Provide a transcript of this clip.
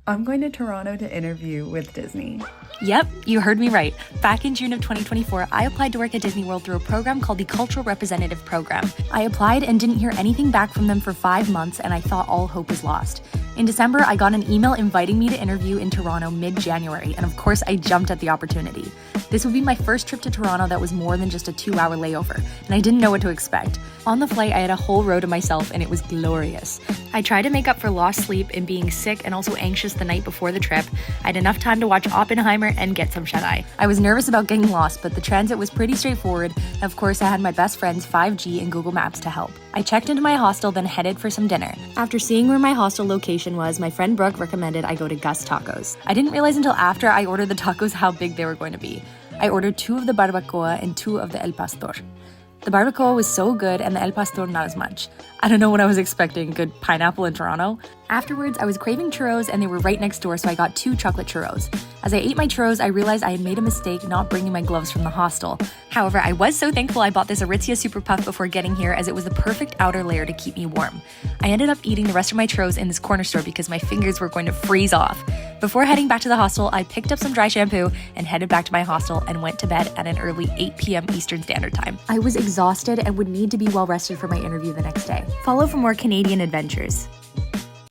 I'm going to Toronto to interview with Disney. Yep, you heard me right. Back in June of 2024, I applied to work at Disney World through a program called the Cultural Representative Program. I applied and didn't hear anything back from them for 5 months, and I thought all hope was lost. In December, I got an email inviting me to interview in Toronto mid-January, and of course, I jumped at the opportunity. This would be my first trip to Toronto that was more than just a 2-hour layover, and I didn't know what to expect. On the flight, I had a whole row to myself, and it was glorious. I tried to make up for lost sleep and being sick and also anxious the night before the trip. I had enough time to watch Oppenheimer and get some shut-eye. I was nervous about getting lost, but the transit was pretty straightforward, and of course, I had my best friend's 5G and Google Maps to help. I checked into my hostel, then headed for some dinner. After seeing where my hostel location was, my friend Brooke recommended I go to Gus Tacos. I didn't realize until after I ordered the tacos how big they were going to be. I ordered 2 of the barbacoa and 2 of the El Pastor. The barbacoa was so good and the El Pastor not as much. I don't know what I was expecting, good pineapple in Toronto. Afterwards, I was craving churros and they were right next door, so I got 2 chocolate churros. As I ate my churros, I realized I had made a mistake not bringing my gloves from the hostel. However, I was so thankful I bought this Aritzia Super Puff before getting here, as it was the perfect outer layer to keep me warm. I ended up eating the rest of my churros in this corner store because my fingers were going to freeze off. Before heading back to the hostel, I picked up some dry shampoo and headed back to my hostel and went to bed at an early 8 p.m. Eastern Standard Time. I was exhausted and would need to be well rested for my interview the next day. Follow for more Canadian adventures.